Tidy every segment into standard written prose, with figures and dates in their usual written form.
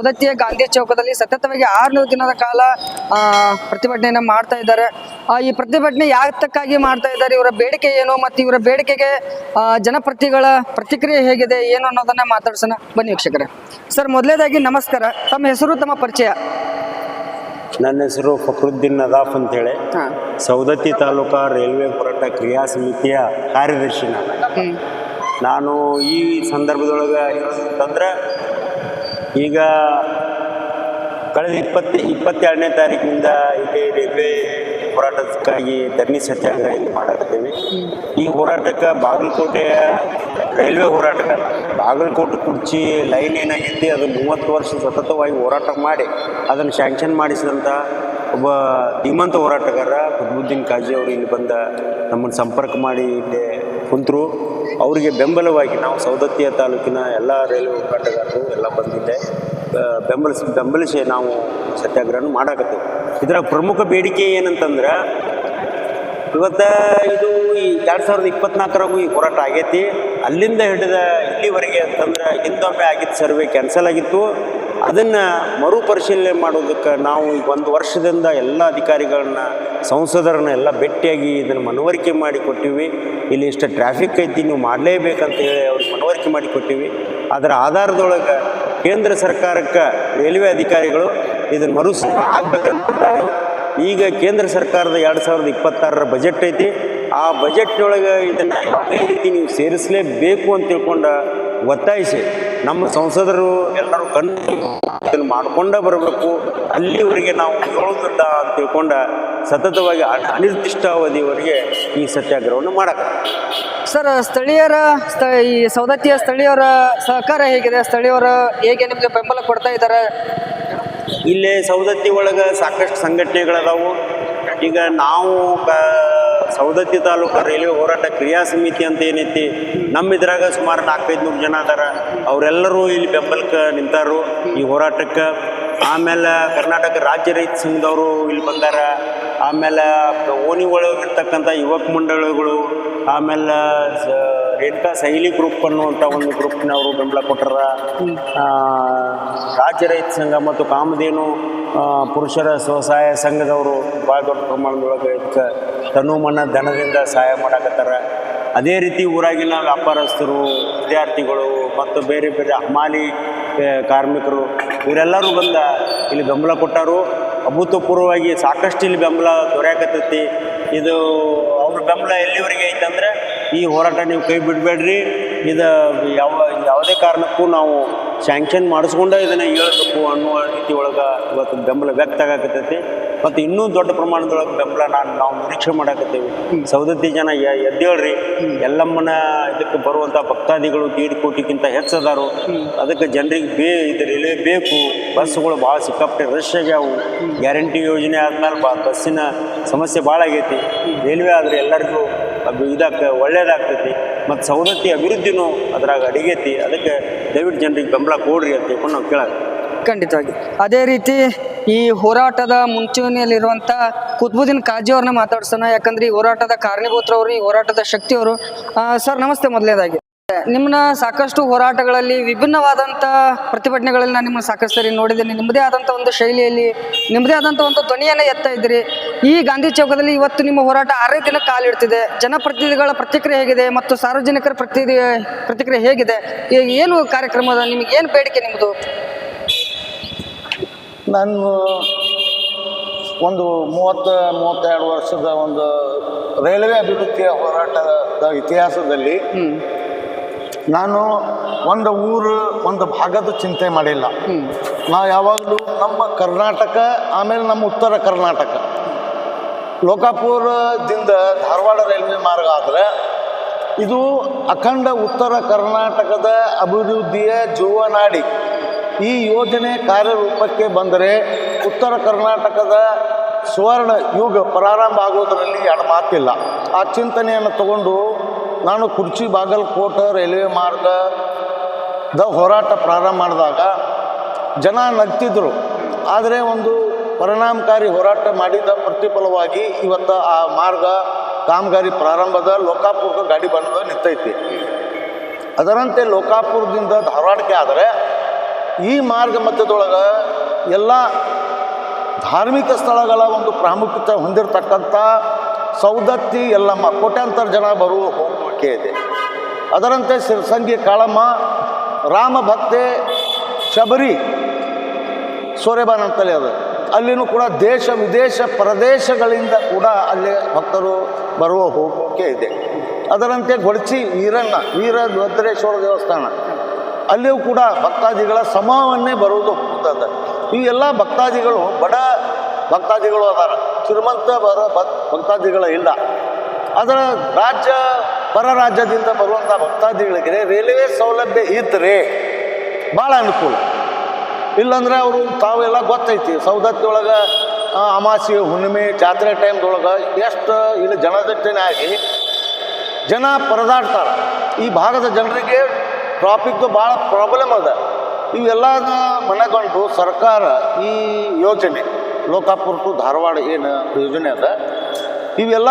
ಸವದತ್ತಿಯ ಗಾಂಧಿ ಚೌಕದಲ್ಲಿ ಸತತವಾಗಿ 6 ದಿನದ ಕಾಲ ಪ್ರತಿಭಟನೆಯನ್ನು ಮಾಡ್ತಾ ಇದ್ದಾರೆ. ಈ ಪ್ರತಿಭಟನೆ ಯಾತಕ್ಕಾಗಿ ಮಾಡ್ತಾ ಇದ್ದಾರೆ, ಇವರ ಬೇಡಿಕೆ ಏನು ಮತ್ತು ಇವರ ಬೇಡಿಕೆಗೆ ಜನಪ್ರತಿನಿಧಿಗಳ ಪ್ರತಿಕ್ರಿಯೆ ಹೇಗಿದೆ ಏನು ಅನ್ನೋದನ್ನ ಮಾತಾಡ್ಸೋಣ ಬನ್ನಿ ವೀಕ್ಷಕರೇ. ಸರ್, ಮೊದಲನೇದಾಗಿ ನಮಸ್ಕಾರ. ತಮ್ಮ ಹೆಸರು, ತಮ್ಮ ಪರಿಚಯ. ನನ್ನ ಹೆಸರು ಫಕ್ರುದ್ದೀನ್ ನದಾಫ್ ಅಂತೇಳಿ, ಸವದತ್ತಿ ತಾಲೂಕಾ ರೈಲ್ವೆ ಹೋರಾಟ ಕ್ರಿಯಾ ಸಮಿತಿಯ ಕಾರ್ಯದರ್ಶಿ. ನಾನು ಈ ಸಂದರ್ಭದೊಳಗೆ ಇರೋದಂತಂದ್ರೆ, ಈಗ ಕಳೆದ 22ನೇ ತಾರೀಕಿನಿಂದ ಇಲ್ಲಿ ರೈಲ್ವೆ ಹೋರಾಟಕ್ಕಾಗಿ ಧರಣಿ ಸತ್ಯಾಗ್ರಹ ಮಾಡಾಕತ್ತೀವಿ. ಈ ಹೋರಾಟಕ್ಕೆ ಬಾಗಲಕೋಟೆಯ ರೈಲ್ವೆ ಹೋರಾಟಕ್ಕೆ ಬಾಗಲಕೋಟೆ ಕುರ್ಚಿ ಲೈನ್ ಏನಾಗೈತಿ ಅದು 30 ವರ್ಷ ಸತತವಾಗಿ ಹೋರಾಟ ಮಾಡಿ ಅದನ್ನು ಸ್ಯಾಂಕ್ಷನ್ ಮಾಡಿಸಿದಂಥ ಒಬ್ಬ ಧೀಮಂತ ಹೋರಾಟಗಾರ ಕುತುಬುದ್ದೀನ್ ಕಾಜಿ ಅವರು ಇಲ್ಲಿ ಬಂದ ನಮ್ಮನ್ನು ಸಂಪರ್ಕ ಮಾಡಿ ಇಲ್ಲಿ ಕುಂತರು. ಅವರಿಗೆ ಬೆಂಬಲವಾಗಿ ನಾವು ಸವದತ್ತಿಯ ತಾಲೂಕಿನ ಎಲ್ಲ ರೈಲ್ವೆ ಹೋರಾಟಗಾರರು ಎಲ್ಲ ಬಂದಿದ್ದೆ ಬೆಂಬಲಿಸಿ ನಾವು ಸತ್ಯಾಗ್ರಹನ ಮಾಡಾಕತ್ತೀವಿ. ಇದರ ಪ್ರಮುಖ ಬೇಡಿಕೆ ಏನಂತಂದ್ರೆ, ಇವತ್ತು ಇದು ಈ 2024 ಈ ಹೋರಾಟ ಆಗೈತಿ. ಅಲ್ಲಿಂದ ಹಿಡಿದ ಇಲ್ಲಿವರೆಗೆ ಅಂತಂದ್ರೆ ಹಿಂದೊಮ್ಮೆ ಆಗಿದ್ದ ಸರ್ವೆ ಕ್ಯಾನ್ಸಲ್ ಆಗಿತ್ತು. ಅದನ್ನು ಮರುಪರಿಶೀಲನೆ ಮಾಡೋದಕ್ಕೆ ನಾವು ಈಗ 1 ವರ್ಷದಿಂದ ಎಲ್ಲ ಅಧಿಕಾರಿಗಳನ್ನ ಸಂಸದರನ್ನ ಎಲ್ಲ ಭೇಟಿಯಾಗಿ ಇದನ್ನು ಮನವರಿಕೆ ಮಾಡಿ ಕೊಟ್ಟಿವಿ. ಇಲ್ಲಿ ಇಷ್ಟು ಟ್ರಾಫಿಕ್ ಐತಿ, ನೀವು ಮಾಡಲೇಬೇಕಂತ ಹೇಳಿ ಅವ್ರಿಗೆ ಮನವರಿಕೆ ಮಾಡಿ ಕೊಟ್ಟಿವಿ. ಅದರ ಆಧಾರದೊಳಗೆ ಕೇಂದ್ರ ಸರ್ಕಾರಕ್ಕೆ ರೈಲ್ವೆ ಅಧಿಕಾರಿಗಳು ಇದನ್ನು ಆಗಬೇಕಂತ ಈಗ ಕೇಂದ್ರ ಸರ್ಕಾರದ 2026 ಬಜೆಟ್ ಐತಿ. ಆ ಬಜೆಟ್ನೊಳಗೆ ಇದನ್ನು ರೀತಿ ನೀವು ಸೇರಿಸಲೇಬೇಕು ಅಂತ ತಿಳ್ಕೊಂಡು ಒತ್ತಾಯಿಸಿ ನಮ್ಮ ಸಂಸದರು ಎಲ್ಲರೂ ಇದನ್ನು ಮಾಡ್ಕೊಂಡೇ ಬರಬೇಕು. ಅಲ್ಲಿವರೆಗೆ ನಾವು ಹೇಳೋದಿಲ್ಲ ಅಂತ ತಿಳ್ಕೊಂಡು ಸತತವಾಗಿ ಅನಿರ್ದಿಷ್ಟಾವಧಿಯವರೆಗೆ ಈ ಸತ್ಯಾಗ್ರಹವನ್ನು ಮಾಡಕ್ಕೆ. ಸರ್, ಈ ಸವದತ್ತಿಯ ಸ್ಥಳೀಯರ ಸಹಕಾರ ಹೇಗಿದೆ? ಸ್ಥಳೀಯರು ಹೇಗೆ ನಿಮಗೆ ಬೆಂಬಲ ಕೊಡ್ತಾ ಇದ್ದಾರೆ? ಇಲ್ಲೇ ಸವದತ್ತಿ ಒಳಗೆ ಸಾಕಷ್ಟು ಸಂಘಟನೆಗಳದಾವು. ಈಗ ನಾವು ಸವದತ್ತಿ ತಾಲೂಕು ರೈಲ್ವೆ ಹೋರಾಟ ಕ್ರಿಯಾ ಸಮಿತಿ ಅಂತ ಏನೈತಿ, ನಮ್ಮ ಇದ್ರಾಗ ಸುಮಾರು 400-500 ಜನ ಅದಾರ. ಅವರೆಲ್ಲರೂ ಇಲ್ಲಿ ಬೆಂಬಲಕ್ಕೆ ನಿಂತಾರು ಈ ಹೋರಾಟಕ್ಕೆ. ಆಮೇಲೆ ಕರ್ನಾಟಕ ರಾಜ್ಯ ರೈತ ಸಂಘದವರು ಇಲ್ಲಿ ಬಂದಾರ. ಆಮೇಲೆ ಓಣಿ ಒಳಗಿರ್ತಕ್ಕಂಥ ಯುವಕ ಮಂಡಳಿಗಳು, ಆಮೇಲೆ ರೇಣುಕಾ ಸೈಲಿ ಗ್ರೂಪ್ ಅನ್ನುವಂಥ ಒಂದು ಗ್ರೂಪ್ನವರು ಬೆಂಬಲ ಕೊಟ್ಟರ. ರಾಜ್ಯ ರೈತ ಸಂಘ ಮತ್ತು ಕಾಮಧೇನು ಪುರುಷರ ಸ್ವಸಹಾಯ ಸಂಘದವರು ಭಾಳ ದೊಡ್ಡ ಪ್ರಮಾಣದೊಳಗೆ ಇದಕ್ಕೆ ತನು ಮನ ಧನದಿಂದ ಸಹಾಯ ಮಾಡಕತ್ತಾರ. ಅದೇ ರೀತಿ ಊರಾಗಿನ ವ್ಯಾಪಾರಸ್ಥರು, ವಿದ್ಯಾರ್ಥಿಗಳು ಮತ್ತು ಬೇರೆ ಬೇರೆ ಹಮಾಲಿ ಕಾರ್ಮಿಕರು ಇವರೆಲ್ಲರೂ ಬಂದ ಇಲ್ಲಿ ಬೆಂಬಲ ಕೊಟ್ಟರು. ಅಭೂತಪೂರ್ವವಾಗಿ ಸಾಕಷ್ಟು ಇಲ್ಲಿ ಬೆಂಬಲ ದೊರೆಯಕತ್ತೈತಿ. ಇದು ಅವ್ರ ಬೆಂಬಲ ಎಲ್ಲಿವರೆಗೆ ಐತಂದ್ರೆ, ಈ ಹೋರಾಟ ನೀವು ಕೈ ಬಿಡಬೇಡ್ರಿ, ಇದು ಯಾವುದೇ ಕಾರಣಕ್ಕೂ ನಾವು ಸ್ಯಾಂಕ್ಷನ್ ಮಾಡಿಸ್ಕೊಂಡ ಇದನ್ನು ಹೇಳಬೇಕು ಅನ್ನುವ ರೀತಿ ಒಳಗೆ ಇವತ್ತು ಬೆಂಬಲ ವ್ಯಕ್ತ ಆಗಕತ್ತೈತಿ. ಮತ್ತು ಇನ್ನೂ ದೊಡ್ಡ ಪ್ರಮಾಣದೊಳಗೆ ಬೆಂಬಲ ನಾವು ನಿರೀಕ್ಷೆ ಮಾಡಾಕತ್ತೀವಿ. ಸವದತ್ತಿ ಜನ ಎದ್ದೇಳ್ರಿ, ಎಲ್ಲಮ್ಮನ ಇದಕ್ಕೆ ಬರುವಂಥ ಭಕ್ತಾದಿಗಳು 1.5 ಕೋಟಿಗಿಂತ ಹೆಚ್ಚದಾರು. ಅದಕ್ಕೆ ಜನರಿಗೆ ಇದು ರೈಲ್ವೆ ಬೇಕು. ಬಸ್ಸುಗಳು ಭಾಳ ಸಿಕ್ಕಾಪಟ್ಟೆ ರಶ್ ಆಗ್ಯಾವು. ಗ್ಯಾರಂಟಿ ಯೋಜನೆ ಆದ್ಮೇಲೆ ಬಸ್ಸಿನ ಸಮಸ್ಯೆ ಭಾಳ ಆಗೈತಿ. ರೈಲ್ವೆ ಆದರೆ ಎಲ್ಲರಿಗೂ ಒಳ್ಳೇದಾಗ್ತೈತಿ ಮತ್ತು ಸವದತ್ತಿ ಅಭಿವೃದ್ಧಿನೂ ಅದ್ರಾಗ ಅಡಿಗೈತಿ. ಅದಕ್ಕೆ ದಯವಿಟ್ಟು ಜನರಿಗೆ ಬೆಂಬಲ ಕೊಡ್ರಿ ಅಂತ ತಿಳ್ಕೊಂಡು ನಾವು ಕೇಳೋದು. ಖಂಡಿತವಾಗಿ. ಅದೇ ರೀತಿ ಈ ಹೋರಾಟದ ಮುಂಚೂಣಿಯಲ್ಲಿರುವಂಥ ಕುತುಬುದ್ದೀನ್ ಕಾಜಿ ಅವ್ರನ್ನ ಮಾತಾಡ್ಸೋಣ. ಯಾಕಂದ್ರೆ ಈ ಹೋರಾಟದ ಕಾರಣೀಭೂತರವರು, ಈ ಹೋರಾಟದ ಶಕ್ತಿಯವರು. ಸರ್, ನಮಸ್ತೆ. ಮೊದಲನೇದಾಗಿ ನಿಮ್ಮನ್ನ ಸಾಕಷ್ಟು ಹೋರಾಟಗಳಲ್ಲಿ, ವಿಭಿನ್ನವಾದಂಥ ಪ್ರತಿಭಟನೆಗಳಲ್ಲಿ ನಾನು ನಿಮ್ಮನ್ನು ಸಾಕಷ್ಟು ಸರಿ ನೋಡಿದ್ದೀನಿ. ನಿಮ್ಮದೇ ಆದಂಥ ಒಂದು ಶೈಲಿಯಲ್ಲಿ, ನಿಮ್ಮದೇ ಆದಂಥ ಒಂದು ಧ್ವನಿಯನ್ನು ಎತ್ತಾ ಇದ್ದೀರಿ. ಈ ಗಾಂಧಿ ಚೌಕದಲ್ಲಿ ಇವತ್ತು ನಿಮ್ಮ ಹೋರಾಟ 6 ದಿನ ಕಾಲಿಡ್ತಿದೆ. ಜನಪ್ರತಿನಿಧಿಗಳ ಪ್ರತಿಕ್ರಿಯೆ ಹೇಗಿದೆ ಮತ್ತು ಸಾರ್ವಜನಿಕರ ಪ್ರತಿಕ್ರಿಯೆ ಹೇಗಿದೆ? ಏನು ಕಾರ್ಯಕ್ರಮದ, ನಿಮಗೆ ಏನು ಬೇಡಿಕೆ ನಿಮ್ಮದು? ನಾನು ಒಂದು 30-32 ವರ್ಷದ ಒಂದು ರೈಲ್ವೆ ಅಭಿವೃದ್ಧಿಯ ಹೋರಾಟದ ಇತಿಹಾಸದಲ್ಲಿ ನಾನು ಒಂದು ಊರು, ಒಂದು ಭಾಗದ ಚಿಂತೆ ಮಾಡಿಲ್ಲ. ನಾವು ಯಾವಾಗಲೂ ನಮ್ಮ ಕರ್ನಾಟಕ, ಆಮೇಲೆ ನಮ್ಮ ಉತ್ತರ ಕರ್ನಾಟಕ, ಲೋಕಾಪುರದಿಂದ ಧಾರವಾಡ ರೈಲ್ವೆ ಮಾರ್ಗ ಆದರೆ ಇದು ಅಖಂಡ ಉತ್ತರ ಕರ್ನಾಟಕದ ಅಭಿವೃದ್ಧಿಯ ಜೀವನಾಡಿ. ಈ ಯೋಜನೆ ಕಾರ್ಯರೂಪಕ್ಕೆ ಬಂದರೆ ಉತ್ತರ ಕರ್ನಾಟಕದ ಸುವರ್ಣ ಯುಗ ಪ್ರಾರಂಭ ಆಗೋದರಲ್ಲಿ ಎರಡು ಮಾತಿಲ್ಲ. ಆ ಚಿಂತನೆಯನ್ನು ತಗೊಂಡು ನಾನು ಕುರ್ಚಿ ಬಾಗಲಕೋಟೆ ರೈಲ್ವೆ ಮಾರ್ಗದ ಹೋರಾಟ ಪ್ರಾರಂಭ ಮಾಡಿದಾಗ ಜನ ನಗ್ತಿದ್ರು. ಆದರೆ ಒಂದು ಪರಿಣಾಮಕಾರಿ ಹೋರಾಟ ಮಾಡಿದ ಪ್ರತಿಫಲವಾಗಿ ಇವತ್ತು ಆ ಮಾರ್ಗ ಕಾಮಗಾರಿ ಪ್ರಾರಂಭದ ಲೋಕಾಪುರಕ್ಕೆ ಗಾಡಿ ಬಂದ ನಿಂತೈತಿ. ಅದರಂತೆ ಲೋಕಾಪುರದಿಂದ ಧಾರವಾಡಕ್ಕೆ ಆದರೆ ಈ ಮಾರ್ಗ ಮಧ್ಯದೊಳಗೆ ಎಲ್ಲ ಧಾರ್ಮಿಕ ಸ್ಥಳಗಳ ಒಂದು ಪ್ರಾಮುಖ್ಯತೆ ಹೊಂದಿರತಕ್ಕಂಥ ಸೌದತ್ತಿ ಯಲ್ಲಮ್ಮ ಕೋಟ್ಯಾಂತರ ಜನ ಬರುವ ಹೋಗುವಿಕೆ ಇದೆ. ಅದರಂತೆ ಸಿರಸಂಗಿ ಕಾಳಮ್ಮ, ರಾಮ ಭಕ್ತೆ, ಶಬರಿ ಸೂರ್ಯಬಾನ್ ಅಂತಲೇ ಅದು, ಅಲ್ಲಿನೂ ಕೂಡ ದೇಶ ವಿದೇಶ ಪ್ರದೇಶಗಳಿಂದ ಕೂಡ ಅಲ್ಲಿ ಭಕ್ತರು ಬರುವ ಹೋಗೋಕೆ ಇದೆ. ಅದರಂತೆ ಗೊಡಚಿ ವೀರಭದ್ರೇಶ್ವರ ದೇವಸ್ಥಾನ, ಅಲ್ಲಿಯೂ ಕೂಡ ಭಕ್ತಾದಿಗಳ ಸಮವನ್ನೇ ಬರುವುದು ಹೋಗ್ತದೆ. ಇವೆಲ್ಲ ಭಕ್ತಾದಿಗಳು ಬಡ ಭಕ್ತಾದಿಗಳು ಅದಾರ, ಶ್ರೀಮಂತ ಭಕ್ತಾದಿಗಳು ಇಲ್ಲ. ಅದರ ಪರ ರಾಜ್ಯದಿಂದ ಬರುವಂಥ ಭಕ್ತಾದಿಗಳಿಗೆ ರೈಲ್ವೆ ಸೌಲಭ್ಯ ಇದ್ದರೆ ಭಾಳ ಅನುಕೂಲ. ಇಲ್ಲಾಂದರೆ ಅವರು ತಾವೆಲ್ಲ ಗೊತ್ತೈತಿ, ಸೌದತ್ತಿ ಒಳಗೆ ಅಮಾವಾಸ್ಯೆ ಹುಣ್ಣಿಮೆ ಜಾತ್ರೆ ಟೈಮ್ದೊಳಗೆ ಎಷ್ಟು ಇಲ್ಲಿ ಜನದಟ್ಟಣೆ ಆಗಿ ಜನ ಪರದಾಡ್ತಾರೆ. ಈ ಭಾಗದ ಜನರಿಗೆ ಟ್ರಾಫಿಕ್ದು ಭಾಳ ಪ್ರಾಬ್ಲಮ್ ಅದ. ಇವೆಲ್ಲನ ಮನಗಂಡು ಸರ್ಕಾರ ಈ ಯೋಜನೆ ಲೋಕಾಪುರ ಟು ಧಾರವಾಡ ಏನು ಯೋಜನೆ ಅದ, ಇವೆಲ್ಲ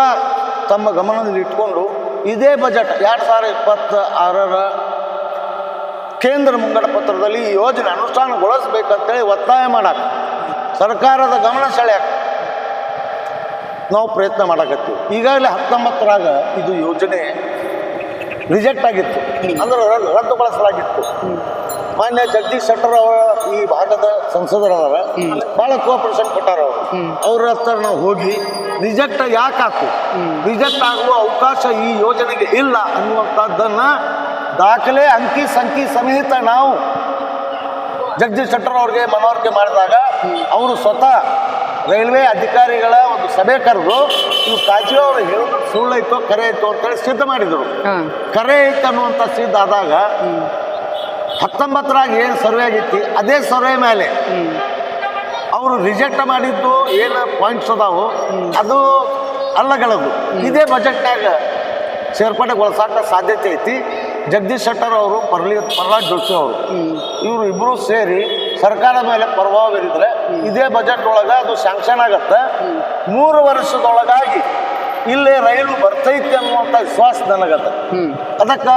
ತಮ್ಮ ಗಮನದಲ್ಲಿ ಇಟ್ಕೊಂಡು ಇದೇ ಬಜೆಟ್ 2026ರ ಕೇಂದ್ರ ಮುಂಗಡ ಪತ್ರದಲ್ಲಿ ಈ ಯೋಜನೆ ಅನುಷ್ಠಾನಗೊಳಿಸ್ಬೇಕಂತೇಳಿ ಒತ್ತಾಯ ಮಾಡಕ್ಕೆ, ಸರ್ಕಾರದ ಗಮನ ಸೆಳೆಯಕ್ಕೆ ನಾವು ಪ್ರಯತ್ನ ಮಾಡಕತ್ತೀವಿ. ಈಗಾಗಲೇ 19ರಾಗ ಇದು ಯೋಜನೆ ರಿಜೆಕ್ಟ್ ಆಗಿತ್ತು, ಅಂದ್ರೆ ರದ್ದುಗೊಳಿಸಲಾಗಿತ್ತು. ಮಾನ್ಯ ಜಗದೀಶ್ ಶೆಟ್ಟರ್ ಅವರ ಈ ಭಾಗದ ಸಂಸದರವರ ಭಾಳ ಕೋಆಪರೇಷನ್ ಕೊಟ್ಟಾರ ಅವರು. ಅವ್ರ ಹತ್ರ ನಾವು ಹೋಗಿ ರಿಜೆಕ್ಟ್ ಯಾಕಾಯ್ತು, ರಿಜೆಕ್ಟ್ ಆಗುವ ಅವಕಾಶ ಈ ಯೋಜನೆಗೆ ಇಲ್ಲ ಅನ್ನುವಂಥದ್ದನ್ನು ದಾಖಲೆ ಅಂಕಿ ಸಂಖ್ಯೆ ಸಮೇತ ನಾವು ಜಗದೀಶ್ ಶೆಟ್ಟರ್ ಅವ್ರಿಗೆ ಮನವರಿಕೆ ಮಾಡಿದಾಗ ಅವರು ಸ್ವತಃ ರೈಲ್ವೆ ಅಧಿಕಾರಿಗಳ ಒಂದು ಸಭೆ ಕರೆದು ಇವು ಕಾಜು ಅವರು ಹೇಳೋದು ಸುಳ್ಳೈತೋ ಕರೆ ಐತೋ ಅಂತೇಳಿ ಸಿದ್ಧ ಮಾಡಿದರು. ಕರೆ ಐತೆ ಅನ್ನುವಂಥ ಸಿದ್ಧ ಆದಾಗ 19ರಾಗ ಏನು ಸರ್ವೆ ಆಗಿತ್ತು ಅದೇ ಸರ್ವೆ ಮೇಲೆ ಅವರು ರಿಜೆಕ್ಟ್ ಮಾಡಿದ್ದು ಏನು ಪಾಯಿಂಟ್ಸ್ ಅದಾವು ಅದು ಅಲ್ಲಗಳದು ಇದೇ ಬಜೆಟ್ನಾಗ ಸೇರ್ಪಡೆಗೊಳಿಸಾಕ ಸಾಧ್ಯತೆ ಐತಿ. ಜಗದೀಶ್ ಶೆಟ್ಟರ್ ಅವರು ಪ್ರಹ್ಲಾದ್ ಜೋಶಿ ಅವರು ಇವರು ಇಬ್ಬರು ಸೇರಿ ಸರ್ಕಾರದ ಮೇಲೆ ಪ್ರಭಾವ ಬೀರಿದ್ರೆ ಇದೇ ಬಜೆಟ್ ಒಳಗೆ ಅದು ಸ್ಯಾಂಕ್ಷನ್ ಆಗತ್ತೆ. 3 ವರ್ಷದೊಳಗಾಗಿ ಇಲ್ಲೇ ರೈಲು ಬರ್ತೈತಿ ಅನ್ನುವಂಥ ವಿಶ್ವಾಸ ನನಗತ್ತೆ. ಅದಕ್ಕೆ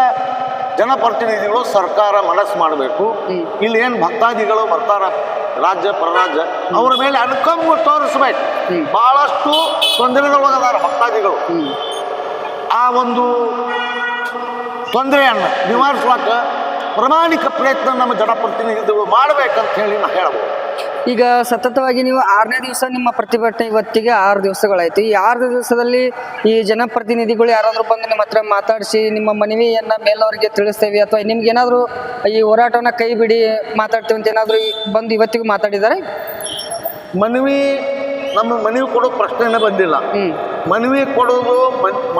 ಜನಪ್ರತಿನಿಧಿಗಳು ಸರ್ಕಾರ ಮನಸ್ಸು ಮಾಡಬೇಕು. ಇಲ್ಲಿ ಏನು ಭಕ್ತಾದಿಗಳು ಬರ್ತಾರ ರಾಜ್ಯ ಪರರಾಜ್ಯ ಅವರ ಮೇಲೆ ಅನುಕಂಪ ತೋರಿಸ್ಬೇಕು. ಭಾಳಷ್ಟು ತೊಂದರೆಗಳೊಳಗದಾರ ಭಕ್ತಾದಿಗಳು. ಆ ಒಂದು ತೊಂದರೆಯನ್ನು ನಿವಾರಿಸುವಾಗ ಪ್ರಾಮಾಣಿಕ ಪ್ರಯತ್ನ ನಮ್ಮ ಜನಪ್ರತಿನಿಧಿಗಳು ಮಾಡಬೇಕಂತ ಹೇಳಿ ನಾನು ಹೇಳ್ಬೋದು. ಈಗ ಸತತವಾಗಿ ನೀವು 6ನೇ ದಿವಸ ನಿಮ್ಮ ಪ್ರತಿಭಟನೆ ಇವತ್ತಿಗೆ 6 ದಿವಸಗಳಾಯ್ತು. ಈ 6 ದಿವಸದಲ್ಲಿ ಈ ಜನಪ್ರತಿನಿಧಿಗಳು ಯಾರಾದರೂ ಬಂದು ನಿಮ್ಮ ಹತ್ರ ಮಾತಾಡಿಸಿ ನಿಮ್ಮ ಮನವಿಯನ್ನು ಮೇಲವರಿಗೆ ತಿಳಿಸ್ತೇವೆ ಅಥವಾ ನಿಮ್ಗೆ ಏನಾದರೂ ಈ ಹೋರಾಟವನ್ನು ಕೈ ಬಿಡಿ ಮಾತಾಡ್ತೀವಿ ಅಂತ ಏನಾದರೂ ಬಂದು ಇವತ್ತಿಗೂ ಮಾತಾಡಿದ್ದಾರೆ? ನಮ್ಮ ಮನವಿ ಕೊಡೋ ಪ್ರಶ್ನೆನೇ ಬಂದಿಲ್ಲ. ಮನವಿ ಕೊಡೋದು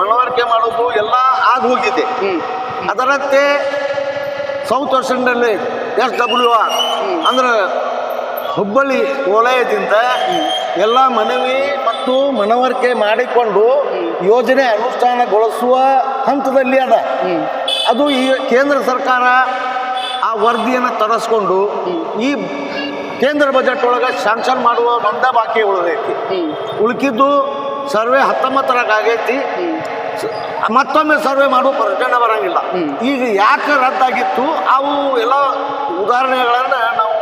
ಮನವರಿಕೆ ಮಾಡೋದು ಎಲ್ಲ ಆಗಿ ಹೋಗಿದೆ. ಅದರಂತೆ ಸೌತ್ ವರ್ಷನಲ್ಲಿ SWR ಅಂದ್ರೆ ಹುಬ್ಬಳ್ಳಿ ವಲಯದಿಂದ ಎಲ್ಲ ಮನವಿ ಮತ್ತು ಮನವರಿಕೆ ಮಾಡಿಕೊಂಡು ಯೋಜನೆ ಅನುಷ್ಠಾನಗೊಳಿಸುವ ಹಂತದಲ್ಲಿ ಅದ. ಅದು ಈ ಕೇಂದ್ರ ಸರ್ಕಾರ ಆ ವರದಿಯನ್ನು ತರಿಸ್ಕೊಂಡು ಈ ಕೇಂದ್ರ ಬಜೆಟ್ ಒಳಗೆ ಶಾಂಕ್ಷನ್ ಮಾಡುವ ಒಂದ ಬಾಕಿ ಉಳಿದೈತಿ. ಉಳ್ಕಿದ್ದು ಸರ್ವೆ 19ರಾಗ ಆಗೈತಿ. ಮತ್ತೊಮ್ಮೆ ಸರ್ವೆ ಮಾಡುವ ಪ್ರಕರಣ ಬರಂಗಿಲ್ಲ. ಈಗ ಯಾಕೆ ರದ್ದಾಗಿತ್ತು ಅವು ಎಲ್ಲ ಉದಾಹರಣೆಗಳನ್ನು ನಾವು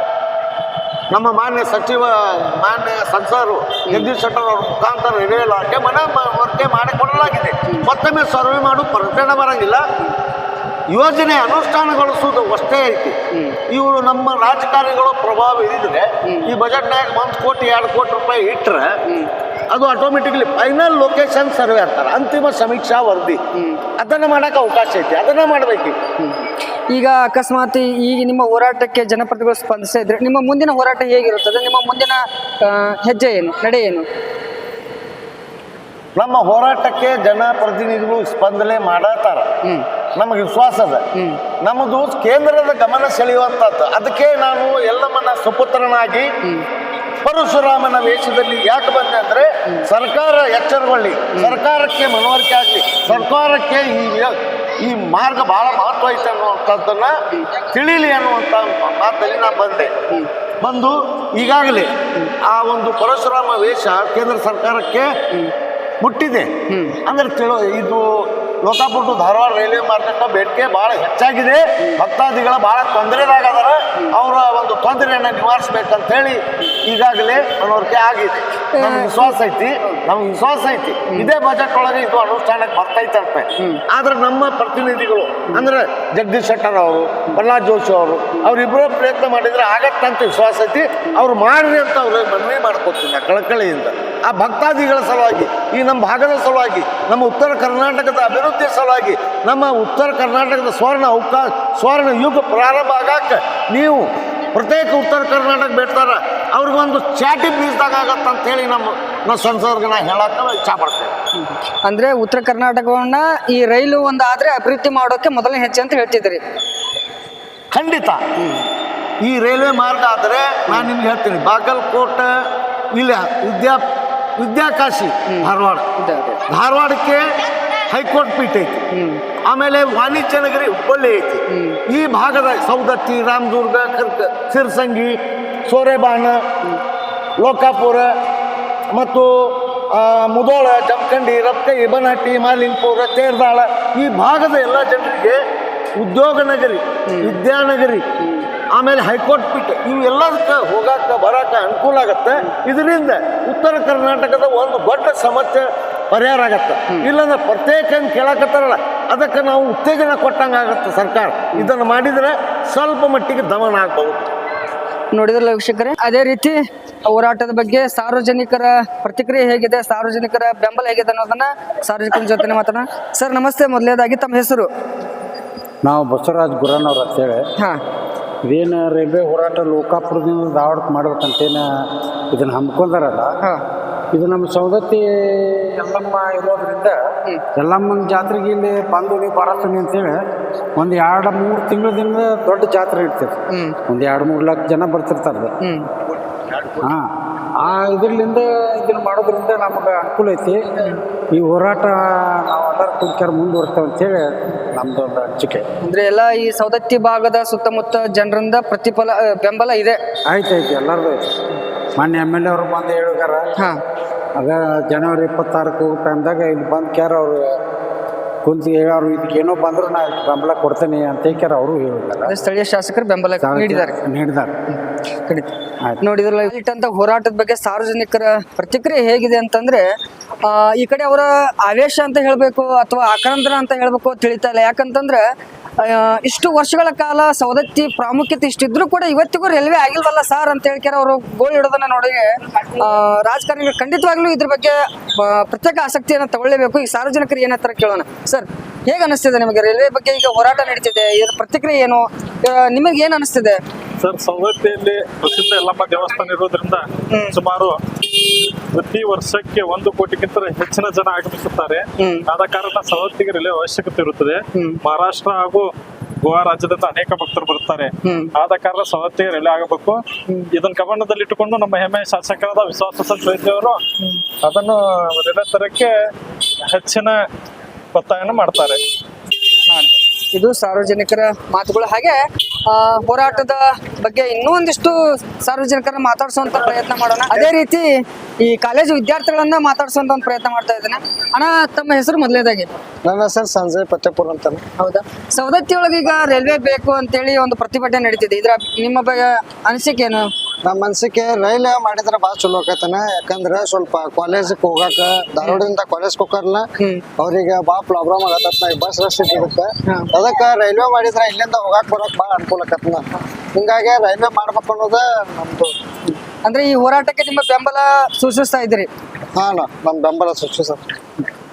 ನಮ್ಮ ಮಾನ್ಯ ಸಂಸದರು ಜಗದೀಶ್ ಶೆಟ್ಟರ್ ಅವ್ರ ಮುಖಾಂತರ ರೈಲ್ವೆ ಇಲಾಖೆ ಮನವರಿಕೆ ಮಾಡಿಕೊಡಲಾಗಿದೆ. ಮತ್ತೊಮ್ಮೆ ಸರ್ವೆ ಮಾಡುವ ಪ್ರಕರಣ ಬರಂಗಿಲ್ಲ. ಯೋಜನೆ ಅನುಷ್ಠಾನಗೊಳಿಸುವುದು ಅಷ್ಟೇ ಐತಿ. ಇವರು ನಮ್ಮ ರಾಜಕಾರಣಿಗಳು ಪ್ರಭಾವ ಇದ್ದರೆ ಈ ಬಜೆಟ್ನಾಗ 1 ಕೋಟಿ 2 ಕೋಟಿ ರೂಪಾಯಿ ಇಟ್ಟರೆ ಅದು ಆಟೋಮೆಟಿಕ್ಲಿ ಫೈನಲ್ ಲೊಕೇಶನ್ ಸರ್ವೆ ಅಂತಾರೆ, ಅಂತಿಮ ಸಮೀಕ್ಷಾ ವರದಿ. ಅದನ್ನು ಮಾಡೋಕೆ ಅವಕಾಶ ಐತಿ, ಅದನ್ನು ಮಾಡಬೇಕು. ಈಗ ಅಕಸ್ಮಾತ್ ಈಗ ನಿಮ್ಮ ಹೋರಾಟಕ್ಕೆ ಜನಪ್ರತಿನಿಧಿಗಳು ಸ್ಪಂದಿಸ್ತಾ ಇದ್ರೆ ನಿಮ್ಮ ಮುಂದಿನ ಹೋರಾಟ ಹೇಗಿರುತ್ತದೆ? ನಿಮ್ಮ ಮುಂದಿನ ಹೆಜ್ಜೆ ಏನು, ನಡೆ ಏನು? ನಮ್ಮ ಹೋರಾಟಕ್ಕೆ ಜನಪ್ರತಿನಿಧಿಗಳು ಸ್ಪಂದನೆ ಮಾಡತ್ತಾರ, ನಮಗೆ ವಿಶ್ವಾಸ ಅದ. ನಮ್ಮದು ಕೇಂದ್ರದ ಗಮನ ಸೆಳೆಯುವಂಥದ್ದು. ಅದಕ್ಕೆ ನಾನು ಎಲ್ಲಮ್ಮನ ಸುಪುತ್ರನಾಗಿ ಪರಶುರಾಮನ ವೇಷದಲ್ಲಿ ಯಾಕೆ ಬಂದೆ ಅಂದರೆ ಸರ್ಕಾರ ಎಚ್ಚರಗೊಳ್ಳಿ, ಸರ್ಕಾರಕ್ಕೆ ಮನವರಿಕೆ ಆಗಲಿ, ಸರ್ಕಾರಕ್ಕೆ ಈ ಮಾರ್ಗ ಬಹಳ ಮಹತ್ವ ಐತೆ ಅನ್ನುವಂಥದ್ದನ್ನು ತಿಳಿಲಿ ಅನ್ನುವಂಥ ಮಾತಲ್ಲಿ ನಾನು ಬಂದು ಈಗಾಗಲೇ ಆ ಒಂದು ಪರಶುರಾಮ ವೇಷ ಕೇಂದ್ರ ಸರ್ಕಾರಕ್ಕೆ ಮುಟ್ಟಿದೆ. ಅಂದ್ರೆ ಇದು ಲೋಕಾಪುರ ಟು ಧಾರವಾಡ ರೈಲ್ವೆ ಮಾರ್ಗಕ್ಕೆ ಬೇಡಿಕೆ ಭಾಳ ಹೆಚ್ಚಾಗಿದೆ. ಭಕ್ತಾದಿಗಳ ಭಾಳ ತೊಂದರೆದಾಗದಾರ. ಅವರ ಒಂದು ತೊಂದರೆಯನ್ನು ನಿವಾರಿಸ್ಬೇಕಂತ ಹೇಳಿ ಈಗಾಗಲೇ ಮನವರಿಕೆ ಆಗಿದೆ. ನಮ್ಗೆ ವಿಶ್ವಾಸ ಐತಿ ಇದೇ ಬಜೆಟ್ ಒಳಗೆ ಇದು ಅನುಷ್ಠಾನಕ್ಕೆ ಬರ್ತೈತಂತೆ. ಆದ್ರೆ ನಮ್ಮ ಪ್ರತಿನಿಧಿಗಳು ಅಂದ್ರೆ ಜಗದೀಶ್ ಶೆಟ್ಟರ್ ಅವರು, ಪ್ರಹ್ಲಾದ್ ಜೋಶಿ ಅವರು, ಅವರಿಬ್ಬರು ಪ್ರಯತ್ನ ಮಾಡಿದ್ರೆ ಆಗತ್ತಂತ ವಿಶ್ವಾಸ ಐತಿ. ಅವ್ರು ಮಾಡ್ರಿ ಅಂತ ಅವ್ರಿಗೆ ಮನವಿ ಮಾಡ್ಕೊತೀನಿ ಕಳಕಳಿಯಿಂದ. ಆ ಭಕ್ತಾದಿಗಳ ಸಲುವಾಗಿ, ಈ ನಮ್ಮ ಭಾಗದ ಸಲುವಾಗಿ, ನಮ್ಮ ಉತ್ತರ ಕರ್ನಾಟಕದ ಅಭಿವೃದ್ಧಿ ಸಲುವಾಗಿ, ನಮ್ಮ ಉತ್ತರ ಕರ್ನಾಟಕದ ಸ್ವರ್ಣ ಯುಗ ಪ್ರಾರಂಭ ಆಗಕ್ಕೆ ನೀವು ಪ್ರತ್ಯೇಕ ಉತ್ತರ ಕರ್ನಾಟಕ ಬೇಡ್ತಾರ ಅವ್ರಿಗೊಂದು ಚಾಟಿ ಬೀಸ್ದಾಗ ಆಗತ್ತಂತ ಹೇಳಿ ನಮ್ಮ ಸಂಸದರಿಗೆ ನಾ ಹೇಳಕ್ಕೆ ಇಚ್ಛಾ ಪಡ್ತೇನೆ. ಅಂದ್ರೆ ಉತ್ತರ ಕರ್ನಾಟಕವನ್ನ ಈ ರೈಲು ಒಂದು ಆದ್ರೆ ಅಭಿವೃದ್ಧಿ ಮಾಡೋಕೆ ಮೊದಲನೇ ಹೆಜ್ಜೆ ಅಂತ ಹೇಳ್ತಿದ್ರಿ. ಖಂಡಿತ ಈ ರೈಲ್ವೆ ಮಾರ್ಗ ಆದರೆ ನಾನು ನಿಮ್ಗೆ ಹೇಳ್ತೀನಿ, ಬಾಗಲಕೋಟೆ ಇಲ್ಲ ವಿದ್ಯಾಕಾಶಿ ಧಾರವಾಡಕ್ಕೆ ಹೈಕೋರ್ಟ್ ಪೀಠ ಐತಿ. ಆಮೇಲೆ ವಾಣಿಜ್ಯ ನಗರಿ ಹುಬ್ಬಳ್ಳಿ ಐತಿ. ಈ ಭಾಗದ ಸೌದತ್ತಿ, ರಾಮದುರ್ಗ, ಸಿರ್ಸಂಗಿ, ಸೋರೆಬಾಣ, ಲೋಕಾಪುರ ಮತ್ತು ಮುದೋಳ, ಜಮಖಂಡಿ, ರಪ್ಕೈ, ಬನಹಟ್ಟಿ, ಮಾಲಿಂಗಪುರ, ತೇರ್ದಾಳ ಈ ಭಾಗದ ಎಲ್ಲ ಜನರಿಗೆ ಉದ್ಯೋಗ ನಗರಿ, ವಿದ್ಯಾನಗರಿ, ಆಮೇಲೆ ಹೈಕೋರ್ಟ್ ಪೀಠ ಇವೆಲ್ಲದಕ್ಕೆ ಹೋಗಕ್ಕೆ ಬರಕ್ಕೆ ಅನುಕೂಲ ಆಗತ್ತೆ. ಇದರಿಂದ ಉತ್ತರ ಕರ್ನಾಟಕದ ಒಂದು ದೊಡ್ಡ ಸಮಸ್ಯೆ ಪರಿಹಾರ ಆಗತ್ತೆ. ಇಲ್ಲಾಂದ್ರೆ ಪ್ರತ್ಯೇಕ ಕೇಳಕತ್ತಾರಲ್ಲ, ಅದಕ್ಕೆ ನಾವು ಉತ್ತೇಜನ ಕೊಟ್ಟಂಗೆ ಆಗತ್ತೆ ಸರ್ಕಾರ. ಇದನ್ನು ಮಾಡಿದರೆ ಸ್ವಲ್ಪ ಮಟ್ಟಿಗೆ ದಮನ ಆಗ್ಬಹುದು. ನೋಡಿದ್ರಲ್ಲ ವೀಕ್ಷಕರೇ, ಅದೇ ರೀತಿ ಹೋರಾಟದ ಬಗ್ಗೆ ಸಾರ್ವಜನಿಕರ ಪ್ರತಿಕ್ರಿಯೆ ಹೇಗಿದೆ, ಸಾರ್ವಜನಿಕರ ಬೆಂಬಲ ಹೇಗಿದೆ ಅನ್ನೋದನ್ನ ಸಾರ್ವಜನಿಕರ ಜೊತೆ ಮಾತಾಡೋಣ. ಸರ್ ನಮಸ್ತೆ. ಮೊದಲನೇದಾಗಿ ತಮ್ಮ ಹೆಸರು? ನಾವು ಬಸವರಾಜ್ ಗುರನವ್ರು ಅಂತೇಳಿ. ಹಾಂ, ಇದೇನು ರೈಲ್ವೆ ಹೋರಾಟ ಲೋಕಾಪುರದಿಂದ ಧಾರವಾಡಕ್ಕೆ ಮಾಡ್ಬೇಕಂತೇನು ಇದನ್ನು ಹಮ್ಮಿಕೊಂಡಾರಲ್ಲ, ಇದು ನಮ್ಮ ಸೌದತ್ತಿ ಎಲ್ಲಮ್ಮ ಇರೋದ್ರಿಂದ ಎಲ್ಲಮ್ಮನ ಜಾತ್ರೆಗೆ ಇಲ್ಲಿ ಬಂದು ನೀವು ಬರತ್ತೀನಿ ಅಂತೇಳಿ ಒಂದು 2-3 ತಿಂಗಳದಿಂದ ದೊಡ್ಡ ಜಾತ್ರೆ ಇಡ್ತೀವಿ. ಒಂದು 2-3 ಲಕ್ಷ ಜನ ಬರ್ತಿರ್ತಾರೆ. ಹಾಂ, ಆ ಇದರಿಂದ ಇದನ್ನು ಮಾಡೋದ್ರಿಂದ ನಮಗೆ ಅನುಕೂಲ ಐತಿ. ಈ ಹೋರಾಟ ನಾವು ಎಲ್ಲರೂ ಕುರಿಕಾರ ಮುಂದುವರ್ತೇವೆ ಅಂತೇಳಿ ನಮ್ದು ಒಂದು ಅನಿಸಿಕೆ. ಅಂದ್ರೆ ಎಲ್ಲ ಈ ಸೌದತ್ತಿ ಭಾಗದ ಸುತ್ತಮುತ್ತ ಜನರಿಂದ ಬೆಂಬಲ ಇದೆ. ಐತಿ ಎಲ್ಲರದು ಐತಿ. ಮಾನ್ಯ MLA ಅವರು ಬಂದು ಹೇಳಿದಾರ. ಹಾಂ, ಆಗ ಜನವರಿ 26 ಟೈಮ್ದಾಗ ಇಲ್ಲಿ ಬಂದು ಕ್ಯಾರ ಅವರು ಕುಂತು ಹೇಳೋರು, ಇದಕ್ಕೆ ಏನೋ ಬಂದ್ರು ನಾ ಬೆಂಬಲ ಕೊಡ್ತೇನೆ ಅಂತ ಹೇಳ್ಯಾರ. ಅವರು ಹೇಳಿದ್ದಾರೆ. ಸ್ಥಳೀಯ ಶಾಸಕರು ಬೆಂಬಲ ನೀಡಿದ್ದಾರೆ. ಖಂಡಿತ. ನೋಡಿದ್ರಲ್ಲ, ಇಟ್ಟಂತ ಹೋರಾಟದ ಬಗ್ಗೆ ಸಾರ್ವಜನಿಕರ ಪ್ರತಿಕ್ರಿಯೆ ಹೇಗಿದೆ ಅಂತಂದ್ರೆ, ಈ ಕಡೆ ಅವರ ಆವೇಶ ಅಂತ ಹೇಳ್ಬೇಕು ಅಥವಾ ಆಕ್ರಂದನ ಅಂತ ಹೇಳ್ಬೇಕು ತಿಳಿತಾ ಇಲ್ಲ. ಯಾಕಂತಂದ್ರೆ ಇಷ್ಟು ವರ್ಷಗಳ ಕಾಲ ಸವದತ್ತಿ ಪ್ರಾಮುಖ್ಯತೆ ಇಷ್ಟಿದ್ರು ಕೂಡ ಇವತ್ತಿಗೂ ರೈಲ್ವೆ ಆಗಿಲ್ವಲ್ಲ ಸರ್ ಅಂತ ಹೇಳ್ಕ್ಯಾರ ಅವರು ಗೋಳು ಇಡೋದನ್ನ ನೋಡಿ ರಾಜಕಾರಣಿಗಳು ಖಂಡಿತವಾಗ್ಲೂ ಇದ್ರ ಬಗ್ಗೆ ಪ್ರತ್ಯೇಕ ಆಸಕ್ತಿಯನ್ನು ತಗೊಳ್ಳೇಬೇಕು. ಈ ಸಾರ್ವಜನಿಕರು ಏನಂತಾರೆ ಕೇಳೋಣ. ಸರ್, ಹೇಗೆ ಅನಿಸ್ತಿದೆ ನಿಮಗೆ ರೈಲ್ವೆ ಬಗ್ಗೆ? ಈಗ ಹೋರಾಟ ನಡೀತಿದೆ, ಇದ್ರ ಪ್ರತಿಕ್ರಿಯೆ ಏನು, ನಿಮಗೆ ಏನು ಅನಿಸ್ತಿದೆ? ಸರ್, ಸವದತ್ತಿಯಲ್ಲಿ ಪ್ರಸಿದ್ಧ ಯಲ್ಲಮ್ಮ ದೇವಸ್ಥಾನ ಇರೋದ್ರಿಂದ ಸುಮಾರು ಪ್ರತಿ ವರ್ಷಕ್ಕೆ 1 ಕೋಟಿಗಿಂತ ಹೆಚ್ಚಿನ ಜನ ಆಗಮಿಸುತ್ತಾರೆ. ಆದ ಕಾರಣ ಸವದತ್ತಿಗೆ ರೈಲ್ವೆ ಅವಶ್ಯಕತೆ ಇರುತ್ತದೆ. ಮಹಾರಾಷ್ಟ್ರ ಹಾಗೂ ಗೋವಾ ರಾಜ್ಯದಿಂದ ಅನೇಕ ಭಕ್ತರು ಬರುತ್ತಾರೆ. ಆದ ಕಾರಣ ಸವದತ್ತಿಗೆ ರೈಲ್ವೆ ಆಗಬೇಕು. ಇದನ್ನ ಗಮನದಲ್ಲಿಟ್ಟುಕೊಂಡು ನಮ್ಮ ಹೆಮ್ಮೆಯ ಶಾಸಕರಾದ ವಿಶ್ವಾಸ ಅವರು ಅದನ್ನು ರೈಲ್ವೆ ತರಕ್ಕೆ ಹೆಚ್ಚಿನ ಒತ್ತಾಯನ ಮಾಡ್ತಾರೆ. ಇದು ಸಾರ್ವಜನಿಕರ ಮಾತುಗಳು. ಹಾಗೆ ಹೋರಾಟದ ಬಗ್ಗೆ ಇನ್ನೂ ಒಂದಿಷ್ಟು ಸಾರ್ವಜನಿಕರನ್ನ ಮಾತಾಡ್ಸುವಂತ ಪ್ರಯತ್ನ ಮಾಡೋಣ. ಅದೇ ರೀತಿ ಈ ಕಾಲೇಜು ವಿದ್ಯಾರ್ಥಿಗಳನ್ನ ಮಾತಾಡ್ಸುವಂತ ಒಂದು ಪ್ರಯತ್ನ ಮಾಡ್ತಾ ಇದ್ದೇನೆ. ಅಣ್ಣ, ತಮ್ಮ ಹೆಸರು ಮೊದಲನೇದಾಗಿ? ನನ್ನ ಹೆಸರು ಸಂಜಯ್ ಪತ್ತೆಪುರ ಅಂತ. ಹೌದಾ? ಸವದತ್ತಿ ಒಳಗೆ ಈಗ ರೈಲ್ವೆ ಬೇಕು ಅಂತೇಳಿ ಒಂದು ಪ್ರತಿಭಟನೆ ನಡೀತಿದೆ. ಇದ್ರ ನಿಮ್ಮ ಬಗ್ಗೆ ಅನಿಸಿಕೆ ಏನು? ನಮ್ಮ ಮನ್ಸಿಗೆ ರೈಲ್ ಮಾಡಿದ್ರೆ ಭಾಳ ಚಲೋ ಆಕೈತನ. ಯಾಕಂದ್ರೆ ಸ್ವಲ್ಪ ಕಾಲೇಜಿಗೆ ಹೋಗಾಕ, ಧಾರವಾಡದಿಂದ ಕಾಲೇಜ್ಗೆ ಹೋಗಾರಲ್ಲ, ಅವ್ರಿಗೆ ಭಾಳ ಪ್ರಾಬ್ಲಮ್ ಆಗತ್ತ. ಬಸ್ ರಶ್ ಇದ್ದಕ್ಕೆ ಅದಕ್ಕೆ ರೈಲ್ವೆ ಮಾಡಿದ್ರೆ ಇಲ್ಲಿಂದ ಹೋಗಾಕ್ ಬರೋಕ್ ಭಾಳ ಅನುಕೂಲ ಆಕತ್ನ. ಹಿಂಗಾಗಿ ರೈಲ್ವೆ ಮಾಡ್ಬೇಕು ಅನ್ನೋದು ನಮ್ದು. ಅಂದ್ರೆ ಈ ಹೋರಾಟಕ್ಕೆ ನಿಮ್ಮ ಬೆಂಬಲ ಸೂಚಿಸ್ತಾ ಇದ್ದೀರಿ? ಹಾ, ನಮ್ಮ ಬೆಂಬಲ ಸೂಚಿಸ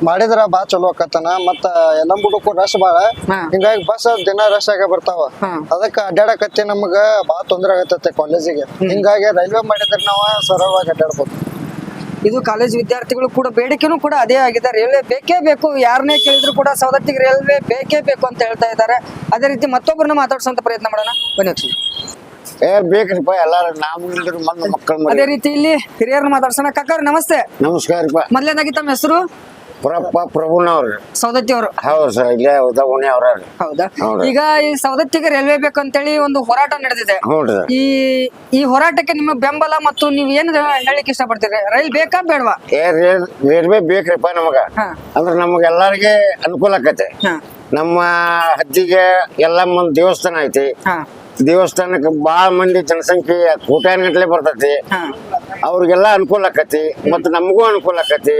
ಮಾಡಿದ್ರ ಭಾಳ ಚಲೋ ಆಕತ್ತನ. ಮತ್ತ ಎಲ್ಲಂಬುಡಕ್ಕೂ ರಶ್ ಭಾಳ, ಹಿಂಗಾಗಿ ಬಸ್ ದಿನ ರಶ್ ಆಗ ಬರ್ತಾವ. ಅದಕ್ಕೆ ಅಡ್ಡಾಡಕತ್ತಿ ನಮ್ಗ ಭಾಳ ತೊಂದರೆ ಆಗತ್ತೆ ಕಾಲೇಜಿಗೆ. ಹಿಂಗಾಗಿ ರೈಲ್ವೆ ಮಾಡಿದ್ರೆ ನಾವು ಸರಳವಾಗಿ ಅಡ್ಡಾಡ್ಬೋದು. ಇದು ಕಾಲೇಜ್ ವಿದ್ಯಾರ್ಥಿಗಳು ಕೂಡ ಬೇಡಿಕೆನೂ ಕೂಡ ಅದೇ ಆಗಿದೆ. ರೈಲ್ವೆ ಬೇಕೇ ಬೇಕು, ಯಾರನ್ನೇ ಕೇಳಿದ್ರು ಕೂಡ ಸವದತ್ತಿಗೆ ರೈಲ್ವೆ ಬೇಕೇ ಬೇಕು ಅಂತ ಹೇಳ್ತಾ ಇದ್ದಾರೆ. ಅದೇ ರೀತಿ ಮತ್ತೊಬ್ಬರನ್ನ ಮಾತಾಡ್ಸೋಂತ ಪ್ರಯತ್ನ ಮಾಡೋಣ ಬನ್ನಿ. ಬೇಕ್ರಿಪ್ಪ ಎಲ್ಲಾರು ಮಕ್ಕಳು. ಅದೇ ರೀತಿ ಇಲ್ಲಿ ಹಿರಿಯರನ್ನ ಮಾತಾಡ್ಸೋಣ. ಕಾಕಾರ ನಮಸ್ತೆ. ನಮಸ್ಕಾರ. ಮೊದಲನೇದಾಗಿ ತಮ್ಮ ಹೆಸರು? ಪ್ರಭುನವ್ರು ಸವದತ್ತಿ ಅವರು. ಹೌದು ಸರ್, ಇಲ್ಲೇ ಉದಗುಣಿ ಅವ್ರ. ಹೌದಾ? ಈಗ ಈ ಸವದತ್ತಿಗೆ ರೈಲ್ವೆ ಬೇಕು ಅಂತೇಳಿ ಒಂದು ಹೋರಾಟ ನಡೆದಿದೆ. ಹ್ಞೂ ಈ ಈ ಹೋರಾಟಕ್ಕೆ ನಿಮ್ಮ ಬೆಂಬಲ ಮತ್ತು ನೀವು ಏನ್ ಹೇಳಿಕ್ ಇಷ್ಟಪಡ್ತೀರಿ? ರೈಲ್ ಬೇಕಾ ಬೇಡವಾ? ರೈಲ್ವೆ ಬೇಕ್ರಿಪ್ಪ ನಮಗ. ಅಂದ್ರೆ ನಮಗೆಲ್ಲರಿಗೆ ಅನುಕೂಲ ಆಕತೆ. ನಮ್ಮ ಹದ್ದಿಗೆ ಎಲ್ಲ ಮುಂದ್ ದೇವಸ್ಥಾನ ಐತಿ. ದೇವಸ್ಥಾನಕ್ಕೆ ಬಾಳ ಮಂದಿ ಜನಸಂಖ್ಯೆ ಕೋಟ್ಯಾನುಗಟ್ಲೆ ಬರ್ತೈತಿ. ಅವ್ರಿಗೆಲ್ಲ ಅನುಕೂಲ ಆಕತಿ, ಮತ್ತ ನಮಗೂ ಅನುಕೂಲ ಆಕತಿ.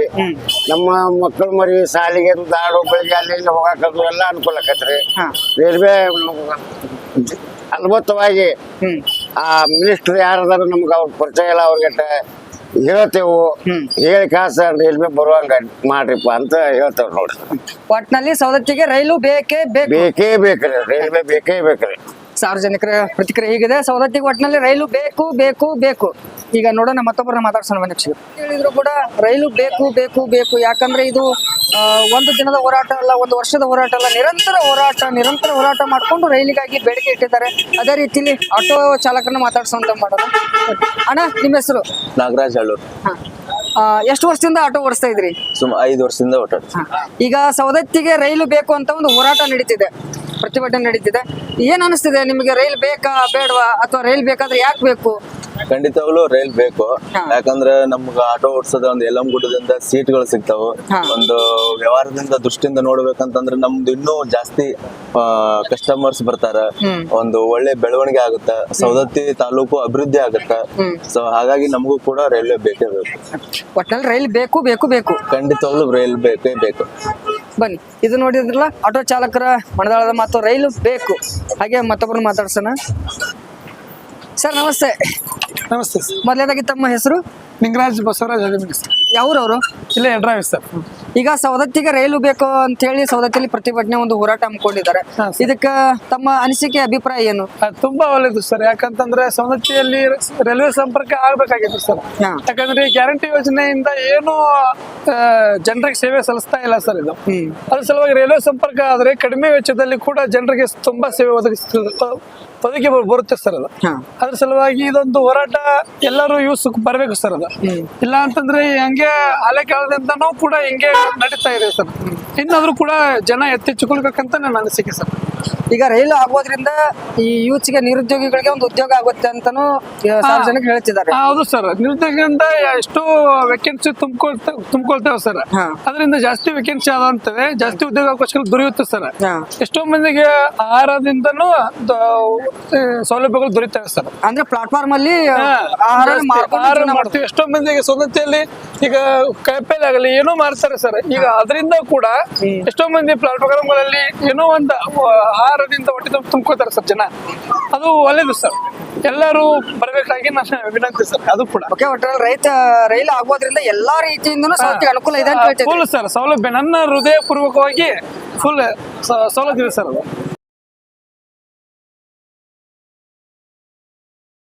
ನಮ್ಮ ಮಕ್ಕಳು ಮರಿ ಶಾಲೆಗೆ ದಾಡು ಬೆಳಿಗ್ಗೆ ಅಲ್ಲಿ ಇಲ್ಲಿ ಹೋಗಾಕದು ಎಲ್ಲ ಅನುಕೂಲ ಆಕತ್ರಿ. ರೈಲ್ವೆ ಅದ್ಭುತವಾಗಿ ಆ ಮಿನಿಸ್ಟರ್ ಯಾರದಾರ ನಮ್ಗೆ ಅವ್ರ ಪರಿಚಯ ಇಲ್ಲ, ಅವ್ರಿಗೆ ಹೇಳ್ತೇವು, ಹೇಳಿ ಕಾಸ ರೈಲ್ವೆ ಬರುವಂಗ ಮಾಡ್ರಿಪ್ಪ ಅಂತ ಹೇಳ್ತೇವ್ ನೋಡ್ರಿ. ಒಟ್ನಲ್ಲಿ ಸವದತ್ತಿಗೆ ರೈಲು ಬೇಕೇ ಬೇಕು. ಬೇಕೇ ಬೇಕ್ರಿ, ರೈಲ್ವೆ ಬೇಕೇ ಬೇಕ್ರಿ. ಸಾರ್ವಜನಿಕರ ಪ್ರತಿಕ್ರಿಯೆ ಹೀಗಿದೆ, ಸವದತ್ತಿಗೆ ಒಟ್ಟಿನಲ್ಲಿ ರೈಲು ಬೇಕು ಬೇಕು ಬೇಕು. ಈಗ ನೋಡೋಣ, ಮತ್ತೊಬ್ಬರನ್ನ ಮಾತಾಡ್ಸೋಣ. ಹೇಳಿದ್ರು ಕೂಡ ರೈಲು ಬೇಕು ಬೇಕು ಬೇಕು. ಯಾಕಂದ್ರೆ ಇದು ಒಂದು ದಿನದ ಹೋರಾಟ ಅಲ್ಲ, ಒಂದು ವರ್ಷದ ಹೋರಾಟ ಅಲ್ಲ, ನಿರಂತರ ಹೋರಾಟ ಮಾಡ್ಕೊಂಡು ರೈಲಿಗಾಗಿ ಬೇಡಿಕೆ ಇಟ್ಟಿದ್ದಾರೆ. ಅದೇ ರೀತಿಲಿ ಆಟೋ ಚಾಲಕರನ್ನ ಮಾತಾಡ್ಸೋಂತ ಮಾಡೋಣ. ಅಣ್ಣ, ನಿಮ್ಮ ಹೆಸರು? ನಾಗರಾಜ್ ಹಳ್ಳೂರ್. ಎಷ್ಟು ವರ್ಷದಿಂದ ಆಟೋ ಓಡಿಸ್ತಾ ಇದ್ರಿ? 5 ವರ್ಷದಿಂದ ಓಡಾಡ. ಈಗ ಸವದತ್ತಿಗೆ ರೈಲು ಬೇಕು ಅಂತ ಒಂದು ಹೋರಾಟ ನಡೀತಿದೆ, ಪ್ರತಿಭಟನೆ ನಡೀತಿದೆ. ಏನ್ ಅನಿಸ್ತಿದೆ ನಿಮಗೆ? ರೈಲ್ ಬೇಕಾ ಬೇಡವಾ, ಅಥವಾ ರೈಲ್ ಬೇಕಾದ್ರೆ ಯಾಕೆ ಬೇಕು? ಖಂಡಿತವಾಗ್ಲೂ ರೈಲ್ ಬೇಕು. ಯಾಕಂದ್ರೆ ನಮ್ಗ ಆಟೋ ಓಡಿಸೋದ ಒಂದು ಯಲ್ಲಂಗುಡ್ಡದಿಂದ ಸೀಟ್ಗಳು ಸಿಗ್ತಾವ. ಒಂದು ವ್ಯವಹಾರದಿಂದ ದೃಷ್ಟಿಯಿಂದ ನೋಡ್ಬೇಕಂತಂದ್ರೆ ನಮ್ದು ಇನ್ನೂ ಜಾಸ್ತಿ ಕಸ್ಟಮರ್ಸ್ ಬರ್ತಾರ. ಒಂದು ಒಳ್ಳೆ ಬೆಳವಣಿಗೆ ಆಗುತ್ತ, ಸವದತ್ತಿ ತಾಲೂಕು ಅಭಿವೃದ್ಧಿ ಆಗುತ್ತ. ಸೊ ಹಾಗಾಗಿ ನಮಗೂ ಕೂಡ ರೈಲ್ವೆ ಬೇಕೇ ಬೇಕು. ಒಟ್ನಲ್ಲಿ ರೈಲ್ ಬೇಕು ಬೇಕು ಬೇಕು. ಖಂಡಿತವಾಗ್ಲೂ ರೈಲ್ ಬೇಕೇ ಬೇಕು. ಬನ್ನಿ, ಇದು ನೋಡಿದ್ರಲ್ಲ ಆಟೋ ಚಾಲಕರ ಮನದಾಳದ ಮಾತು, ರೈಲು ಬೇಕು. ಹಾಗೆ ಮತ್ತೊಬ್ಬರು ಮಾತಾಡ್ಸೋಣ. ಸರ್ ನಮಸ್ತೆ. ನಮಸ್ತೆ. ಮೊದಲನೇದಾಗಿ ತಮ್ಮ ಹೆಸರು? ನಿಂಗರಾಜ್ ಬಸವರಾಜ್ ಅದಿಮಿನಿ ಸರ್. ಯಾವ್ರವರು? ಇಲ್ಲೇ ಎಡ್ರಾವಿ ಸರ್. ಈಗ ಸವದತ್ತಿಗೆ ರೈಲು ಬೇಕು ಅಂತ ಹೇಳಿ ಸವದತ್ತಿಯಲ್ಲಿ ಪ್ರತಿಭಟನೆ ಒಂದು ಹೋರಾಟ ಹಮ್ಮಿಕೊಂಡಿದ್ದಾರೆ. ಇದಕ್ಕ ತಮ್ಮ ಅನಿಸಿಕೆ, ಅಭಿಪ್ರಾಯ ಏನು? ತುಂಬಾ ಒಳ್ಳೇದು ಸರ್. ಯಾಕಂತಂದ್ರೆ ಸವದತ್ತಿಯಲ್ಲಿ ರೈಲ್ವೆ ಸಂಪರ್ಕ ಆಗ್ಬೇಕಾಗಿತ್ತು ಸರ್. ಯಾಕಂದ್ರೆ ಗ್ಯಾರಂಟಿ ಯೋಜನೆಯಿಂದ ಏನು ಜನರಿಗೆ ಸೇವೆ ಸಲ್ಲಿಸ್ತಾ ಇಲ್ಲ ಸರ್ ಇದು. ಅದ್ರ ಸಲುವಾಗಿ ರೈಲ್ವೆ ಸಂಪರ್ಕ ಆದ್ರೆ ಕಡಿಮೆ ವೆಚ್ಚದಲ್ಲಿ ಕೂಡ ಜನರಿಗೆ ತುಂಬಾ ಸೇವೆ ಒದಗಿ ಬರುತ್ತೆ ಸರ್ ಅದು. ಅದ್ರ ಸಲುವಾಗಿ ಇದೊಂದು ಹೋರಾಟ ಎಲ್ಲರೂ ಯೂಸ್ ಬರ್ಬೇಕು ಸರ್ ಅದು. ಇಲ್ಲ ಅಂತಂದ್ರೆ ಹಂಗೆ ಹಳೆ ಕಾಲದಿಂದನೂ ಕೂಡ ಹಿಂಗೆ ನಡೀತಾ ಇದೆ ಸರ್. ಇನ್ನಾದ್ರೂ ಕೂಡ ಜನ ಎತ್ತೆಚ್ಚಿಕೊಳ್ಬೇಕಂತ ನನ್ನ ಅನಿಸಿಕೆ ಸರ್. ಈಗ ರೈಲು ಆಗೋದ್ರಿಂದ ಈ ಯೂತ್ಗೆ, ನಿರುದ್ಯೋಗಿಗಳಿಗೆ ಒಂದು ಉದ್ಯೋಗ ಆಗುತ್ತೆ ಅಂತಾನು ಸಾರ್ವಜನಿಕರು ಹೇಳ್ತಿದ್ದಾರೆ. ಹೌದು ಸರ್, ನಿರುದ್ಯೋಗದಿಂದ ಎಷ್ಟೋ ವೇಕೆನ್ಸಿ ತುಂಬಿಕೊಳ್ತೇವೆ ಸರ್. ಅದರಿಂದ ಜಾಸ್ತಿ ವೇಕೆನ್ಸಿ ಆದಂತವೆ, ಜಾಸ್ತಿ ಉದ್ಯೋಗಾವಕಾಶಗಳು ದೊರೆಯುತ್ತೆ ಸರ್. ಎಷ್ಟೋ ಮಂದಿಗೆ ಆಹಾರದಿಂದನೂ ಸೌಲಭ್ಯಗಳು ದೊರೀತವೆ ಸರ್. ಅಂದ್ರೆ ಪ್ಲಾಟ್ಫಾರ್ಮ್ ಅಲ್ಲಿ ಆಹಾರ ಮಾಡ್ತೀವಿ. ಎಷ್ಟೋ ಮಂದಿಗೆ ಸವದತ್ತಿಯಲ್ಲಿ ಈಗ ಕಾಯಿಪಲ್ಲೆ ಆಗಲಿ ಏನೋ ಮಾಡ್ತಾರೆ ಸರ್. ಈಗ ಅದರಿಂದ ಕೂಡ ಎಷ್ಟೋ ಮಂದಿ ಪ್ಲಾಟ್ಫಾರ್ಮ್ಗಳಲ್ಲಿ ಏನೋ ಒಂದು ಆಹಾರದಿಂದ ಹೊಟ್ಟೆ ತುಂಬ್ಕೋತಾರೆ ಸರ್ ಜನ. ಅದು ಒಳ್ಳೇದು ಸರ್, ಎಲ್ಲರೂ ಬರ್ಬೇಕಾಗಿ ನನ್ನ ವಿನಂತಿ ಸರ್. ಅದು ಕೂಡ ರೈಲು ಆಗೋದ್ರಿಂದ ಎಲ್ಲಾ ರೀತಿಯಿಂದನೂ ಅನುಕೂಲ ಇದೆ ಅಂತ ಹೇಳ್ತೀವಿ. ಫುಲ್ ಸರ್ ಸೌಲಭ್ಯ, ನನ್ನ ಹೃದಯ ಪೂರ್ವಕವಾಗಿ ಫುಲ್ ಸೌಲಭ್ಯ ಇದೆ ಸರ್ ಅದು.